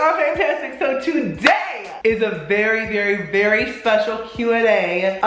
I'm fantastic. So today is a very special Q&A.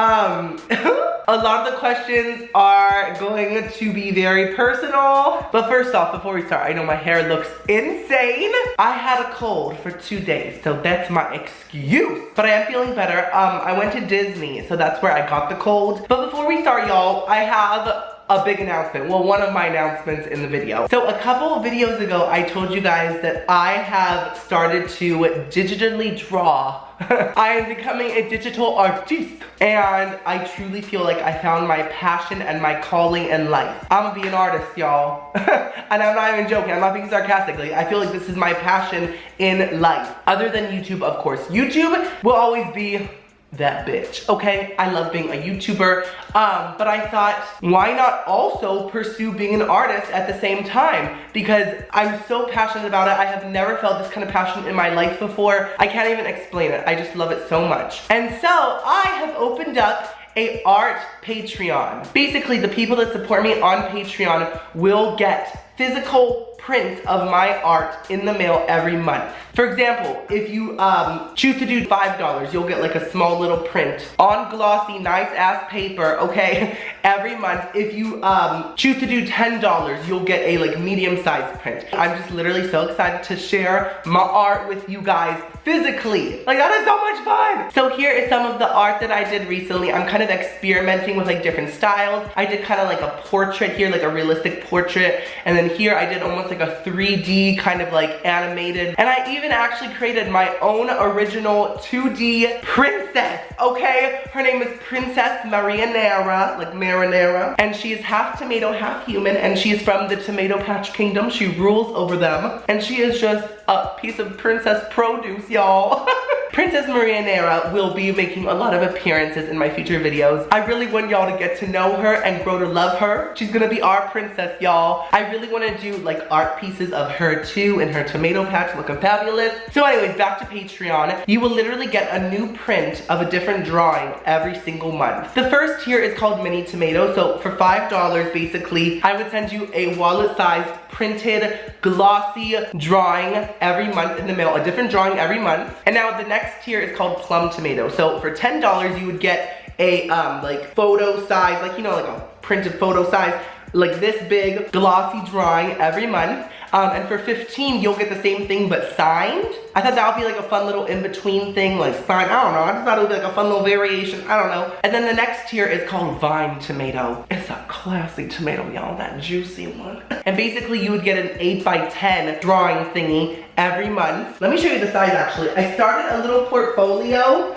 A lot of the questions are going to be very personal. But first off, before we start, I know my hair looks insane. I had a cold for 2 days, so that's my excuse. But I am feeling better. I went to Disney, so that's where I got the cold. But before we start, y'all, I have a big announcement. Well, one of my announcements in the video. So a couple of videos ago, I told you guys that I have started to digitally draw. I am becoming a digital artiste. And I truly feel like I found my passion and my calling in life. I'm gonna be an artist, y'all. And I'm not even joking, I'm not being sarcastic. Like, I feel like this is my passion in life. Other than YouTube, of course. YouTube will always be that bitch, okay? I love being a YouTuber, but I thought, why not also pursue being an artist at the same time? Because I'm so passionate about it. I have never felt this kind of passion in my life before. I can't even explain it. I just love it so much. And so I have opened up a art Patreon. Basically, the people that support me on Patreon will get physical prints of my art in the mail every month. For example, if you choose to do $5, you'll get like a small little print on glossy, nice ass paper, okay, every month. If you choose to do $10, you'll get a like medium sized print. I'm just literally so excited to share my art with you guys physically. Like, that is so much fun. So here is some of the art that I did recently. I'm kind of experimenting with like different styles. I did kind of like a portrait here, like a realistic portrait. And then here I did almost like a 3D kind of like animated. And I even actually created my own original 2D princess, okay? Her name is Princess Marinara, like marinara. And she is half tomato, half human. And she is from the Tomato Patch Kingdom. She rules over them. And she is just a piece of princess produce, y'all. Princess Marinara will be making a lot of appearances in my future videos. I really want y'all to get to know her and grow to love her. She's gonna be our princess, y'all. I really wanna do like art pieces of her too in her tomato patch looking fabulous. So anyways, back to Patreon. You will literally get a new print of a different drawing every single month. The first tier is called Mini Tomato. So for $5, basically, I would send you a wallet-sized printed glossy drawing every month in the mail, a different drawing every month. And now the next tier is called Plum Tomato. So for $10, you would get a like photo size, like, you know, like a printed photo size, like this big glossy drawing every month. And for $15, you'll get the same thing but signed. I thought that would be like a fun little in-between thing, like signed, I don't know. I just thought it would be like a fun little variation, I don't know. And then the next tier is called Vine Tomato. It's a classy tomato, y'all, that juicy one. And basically you would get an 8x10 drawing thingy every month. Let me show you the size actually. I started a little portfolio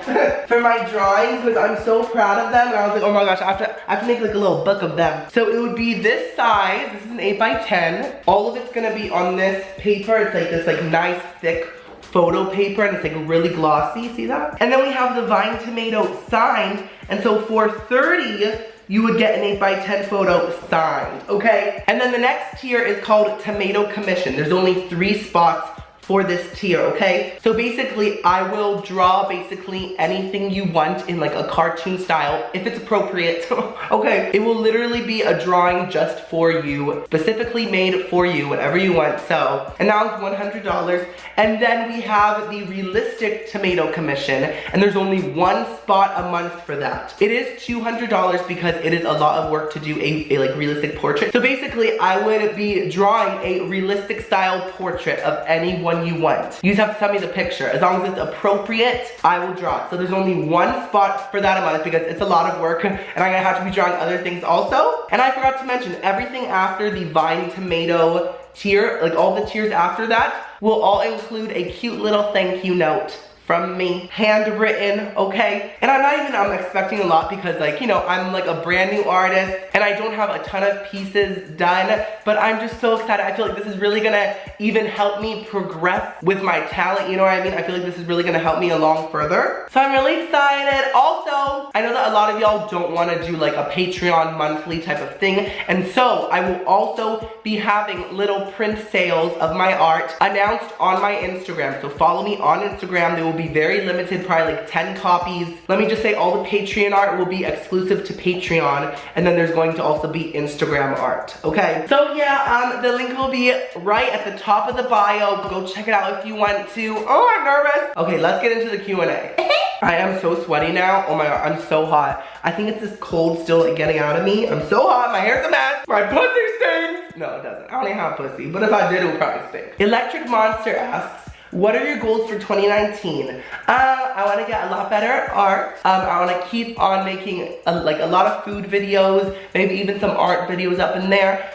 for my drawings because I'm so proud of them. And I was like, oh my gosh, I have to make like a little book of them. So it would be this size. This is an 8x10. All of it's gonna be on this paper. It's like this like nice thick photo paper and it's like really glossy, see that? And then we have the Vine Tomato signed, and so for $30, you would get an 8x10 photo signed, okay? And then the next tier is called Tomato Commission. There's only 3 spots for this tier, okay? So basically, I will draw basically anything you want in like a cartoon style, if it's appropriate, okay? It will literally be a drawing just for you, specifically made for you, whatever you want, so. And that was $100. And then we have the Realistic Tomato Commission, and there's only 1 spot a month for that. It is $200 because it is a lot of work to do a like realistic portrait. So basically, I would be drawing a realistic style portrait of anyone you want. You just have to tell me the picture. As long as it's appropriate, I will draw it. So there's only 1 spot for that a month because it's a lot of work and I'm gonna have to be drawing other things also. And I forgot to mention, everything after the Vine Tomato tier, like all the tiers after that, will all include a cute little thank you note from me, handwritten, okay? And I'm expecting a lot because like, you know, I'm like a brand new artist and I don't have a ton of pieces done, but I'm just so excited. I feel like this is really gonna even help me progress with my talent, you know what I mean? I feel like this is really gonna help me along further. So I'm really excited. Also, I know that a lot of y'all don't wanna do like a Patreon monthly type of thing, and so I will also be having little print sales of my art announced on my Instagram. So follow me on Instagram. There will be very limited, probably like 10 copies. Let me just say all the Patreon art will be exclusive to Patreon, and then there's going to also be Instagram art, okay? So yeah, the link will be right at the top of the bio. Go check it out if you want to. Oh, I'm nervous. Okay, let's get into the Q&A. I am so sweaty now. Oh my God, I'm so hot. I think it's this cold still like getting out of me. I'm so hot, my hair's a mess. My pussy stinks. No, it doesn't. I don't even have pussy, but if I did, it would probably stink. Electric Monster asks, what are your goals for 2019? I want to get a lot better at art. I want to keep on making a lot of food videos, maybe even some art videos up in there.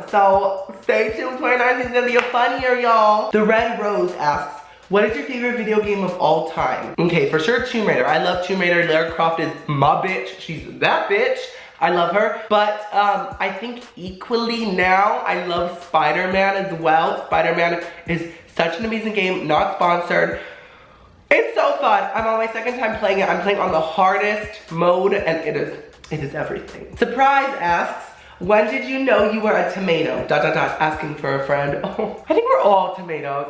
So stay tuned. 2019 is gonna be a fun year, y'all. The Red Rose asks, what is your favorite video game of all time? Okay, for sure Tomb Raider. I love Tomb Raider. Lara Croft is my bitch. She's that bitch. I love her. But I think equally now, I love Spider-Man as well. Spider-Man is such an amazing game, not sponsored. It's so fun. I'm on my second time playing it. I'm playing on the hardest mode, and it is everything. Surprise asks, when did you know you were a tomato? ... asking for a friend. Oh, I think we're all tomatoes.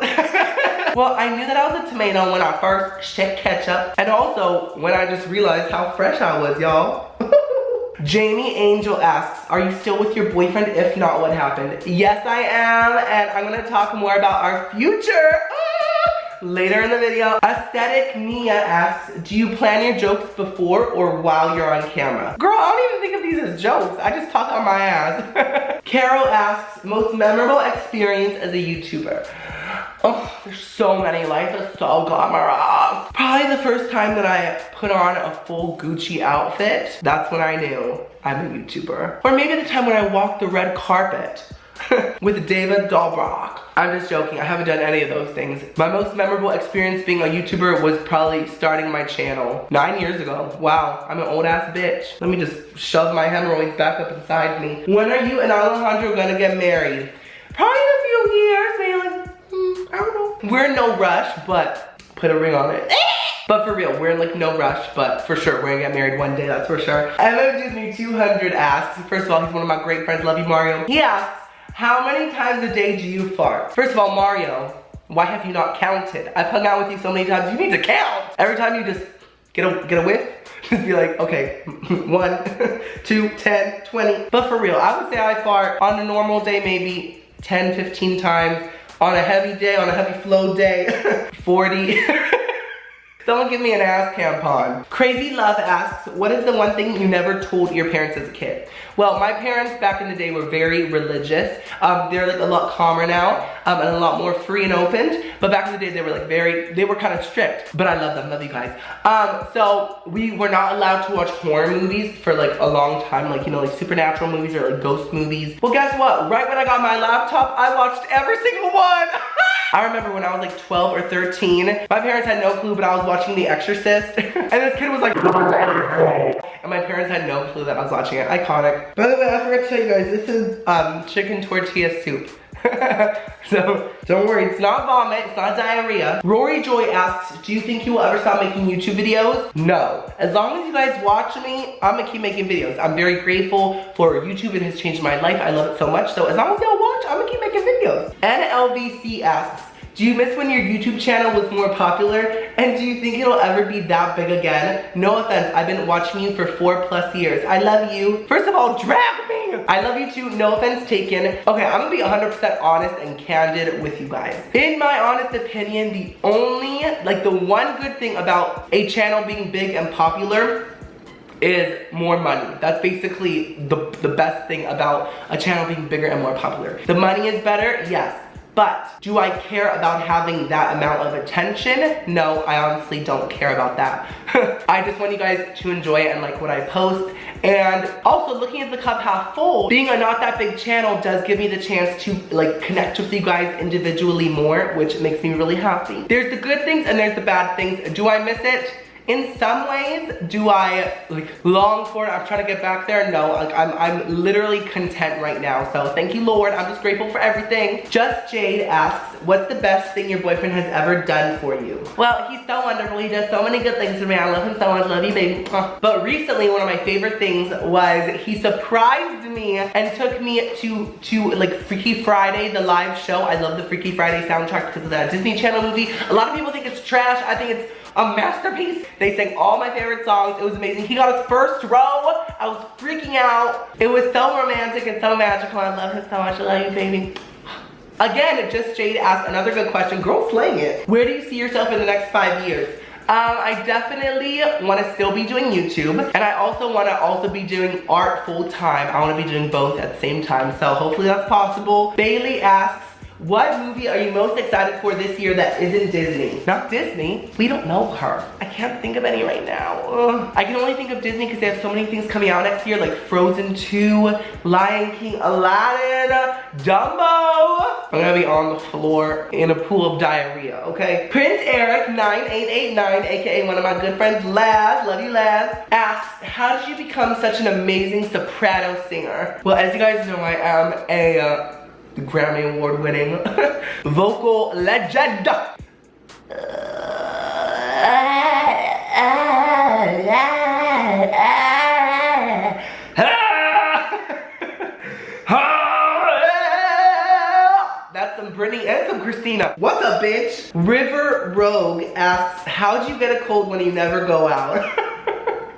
Well, I knew that I was a tomato when I first shook ketchup, and also when I just realized how fresh I was, y'all. Jamie Angel asks, are you still with your boyfriend? If not, what happened? Yes, I am, and I'm gonna talk more about our future later in the video. Aesthetic Mia asks, do you plan your jokes before or while you're on camera? Girl, I don't even think of these as jokes. I just talk on my ass. Carol asks, most memorable experience as a YouTuber? Oh, there's so many. Life is so glamorous. Probably the first time that I put on a full Gucci outfit, that's when I knew I'm a YouTuber. Or maybe the time when I walked the red carpet with David Dobrik. I'm just joking, I haven't done any of those things. My most memorable experience being a YouTuber was probably starting my channel 9 years ago. Wow, I'm an old ass bitch. Let me just shove my hemorrhoids back up inside me. When are you and Alejandro gonna get married? Probably in a few years, maybe like, I don't know. We're in no rush, but put a ring on it. But for real, we're in like no rush, but for sure, we're gonna get married one day, that's for sure. MMDisney200 asks, first of all, he's one of my great friends, love you, Mario. He asks, how many times a day do you fart? First of all, Mario, why have you not counted? I've hung out with you so many times, you need to count. Every time you just get a whiff, just be like, okay, 1, 2, 10, 20. But for real, I would say I fart on a normal day maybe 10, 15 times. On a heavy day, on a heavy flow day, 40. Someone give me an ass tampon. Crazy Love asks, what is the one thing you never told your parents as a kid? Well, my parents back in the day were very religious. They're like a lot calmer now and a lot more free and open. But back in the day, they were like they were kind of strict. But I love them, love you guys. So we were not allowed to watch horror movies for like a long time. Like, you know, like supernatural movies or like ghost movies. Well, guess what? Right when I got my laptop, I watched every single one. I remember when I was like 12 or 13, my parents had no clue, but I was watching The Exorcist, and this kid was like, and my parents had no clue that I was watching it. Iconic. By the way, I forgot to tell you guys, this is chicken tortilla soup. So don't worry, it's not vomit, it's not diarrhea. Rory Joy asks, do you think you will ever stop making YouTube videos? No. As long as you guys watch me, I'm gonna keep making videos. I'm very grateful for YouTube. It has changed my life. I love it so much. So as long as y'all watch, I'm gonna keep making videos. NLVC asks, do you miss when your YouTube channel was more popular? And do you think it'll ever be that big again? No offense, I've been watching you for 4+ years. I love you. First of all, drag me! I love you too, no offense taken. Okay, I'm gonna be 100% honest and candid with you guys. In my honest opinion, the one good thing about a channel being big and popular is more money. That's basically the best thing about a channel being bigger and more popular. The money is better, yes. But do I care about having that amount of attention? No, I honestly don't care about that. I just want you guys to enjoy it and like what I post. And also looking at the cup half full, being a not that big channel does give me the chance to like connect with you guys individually more, which makes me really happy. There's the good things and there's the bad things. Do I miss it? In some ways, do I like long for it? I'm trying to get back there. No, like I'm literally content right now. So thank you, Lord. I'm just grateful for everything. Just Jade asks, what's the best thing your boyfriend has ever done for you? Well, he's so wonderful. He does so many good things for me. I love him so much. Love you, baby. But recently, one of my favorite things was he surprised me and took me to like Freaky Friday, the live show. I love the Freaky Friday soundtrack because of that Disney Channel movie. A lot of people think it's trash. I think it's a masterpiece. They sang all my favorite songs. It was amazing. He got his first row. I was freaking out. It was so romantic and so magical. I love him so much. I love you, baby. Again, Just Jade asked another good question. Girl, slaying it. Where do you see yourself in the next 5 years? I definitely want to still be doing YouTube, and I also want to be doing art full time. I want to be doing both at the same time, so hopefully that's possible. Bailey asks, what movie are you most excited for this year that isn't Disney? Not Disney. We don't know her. I can't think of any right now. Ugh. I can only think of Disney because they have so many things coming out next year, like Frozen 2, Lion King, Aladdin, Dumbo. I'm gonna be on the floor in a pool of diarrhea, okay? Prince Eric 9889, aka one of my good friends, Laz, love you Laz, asks, how did you become such an amazing soprano singer? Well, as you guys know, I am a Grammy Award winning vocal legend. That's some Brittany and some Christina. What's up, bitch? River Rogue asks, how'd you get a cold when you never go out?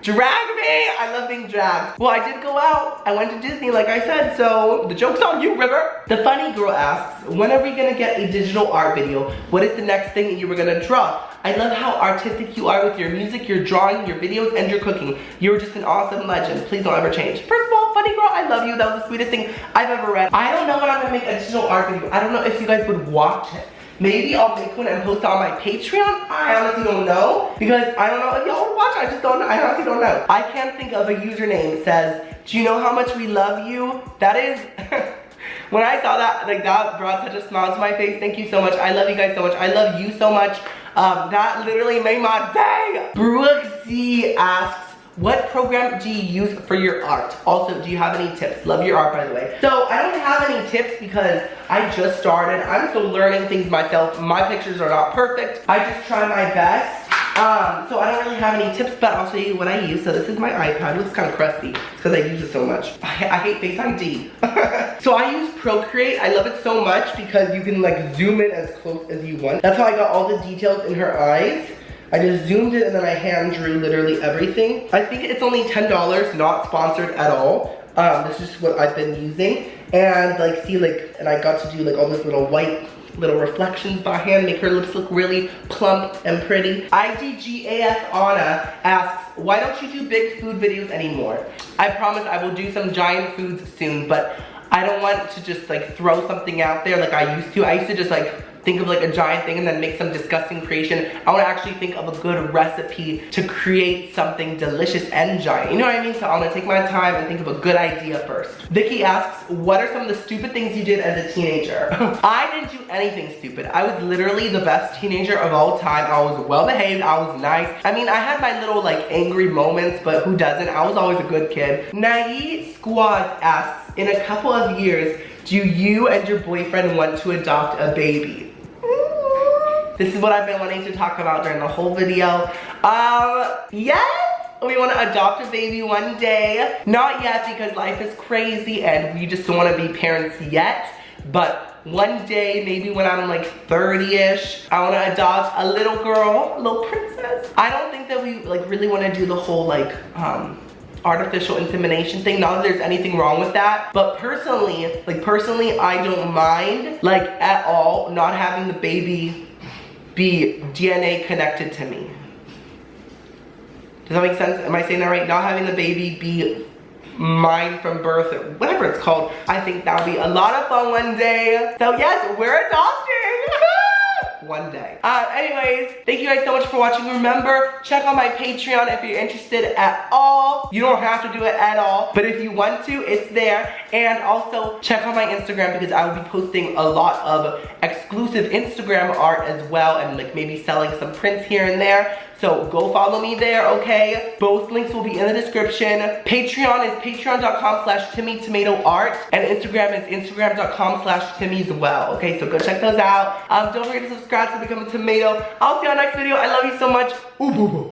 Drag me! I love being dragged. Well, I did go out. I went to Disney, like I said, so the joke's on you, River. The Funny Girl asks, when are we gonna get a digital art video? What is the next thing that you were gonna draw? I love how artistic you are with your music, your drawing, your videos, and your cooking. You're just an awesome legend. Please don't ever change. First of all, Funny Girl, I love you. That was the sweetest thing I've ever read. I don't know when I'm gonna make a digital art video. I don't know if you guys would watch it. Maybe I'll make one and post it on my Patreon. I honestly don't know, because I don't know if y'all would watch it. I just don't know. I honestly don't know. I can't think of a username that says, do you know how much we love you? That is, when I saw that, like that brought such a smile to my face. Thank you so much. I love you guys so much. I love you so much. That literally made my day. Brooke Z asks, what program do you use for your art? Also, do you have any tips? Love your art, by the way. So I don't have any tips because I just started. I'm still learning things myself. My pictures are not perfect. I just try my best. So I don't really have any tips, but I'll show you what I use. So this is my iPad. It looks kind of crusty because I use it so much. I hate Face ID. So I use Procreate. I love it so much because you can like zoom in as close as you want. That's how I got all the details in her eyes. I just zoomed it and then I hand drew literally everything. I think it's only $10, not sponsored at all. This is what I've been using. And like, see like, and I got to do like all this little white little reflections by hand, make her lips look really plump and pretty. IDGAF Anna asks, why don't you do big food videos anymore? I promise I will do some giant foods soon, but I don't want to just like throw something out there like I used to. I used to just like think of like a giant thing and then make some disgusting creation. I want to actually think of a good recipe to create something delicious and giant. You know what I mean? So I'm gonna take my time and think of a good idea first. Vicky asks, what are some of the stupid things you did as a teenager? I didn't do anything stupid. I was literally the best teenager of all time. I was well behaved, I was nice. I mean, I had my little like angry moments, but who doesn't? I was always a good kid. Naive Squad asks, in a couple of years, do you and your boyfriend want to adopt a baby? This is what I've been wanting to talk about during the whole video. Yes, we want to adopt a baby one day. Not yet because life is crazy and we just don't want to be parents yet. But one day, maybe when I'm like 30-ish, I want to adopt a little girl, a little princess. I don't think that we like really want to do the whole like artificial insemination thing. Not that there's anything wrong with that, but personally, I don't mind like at all not having the baby be DNA connected to me. Does that make sense? Am I saying that right? Not having the baby be mine from birth, or whatever it's called. I think that would be a lot of fun one day. So yes, we're adopting. One day. Anyways, thank you guys so much for watching. Remember, check out my Patreon if you're interested at all. You don't have to do it at all, but if you want to, it's there. And also check out my Instagram because I will be posting a lot of exclusive Instagram art as well, and like maybe selling some prints here and there. So go follow me there, okay? Both links will be in the description. Patreon is patreon.com/timmytomatoart, and Instagram is instagram.com/timmy'swell. Okay, so go check those out. Don't forget to subscribe to become a tomato. I'll see you on next video. I love you so much. Ooh, boo, boo.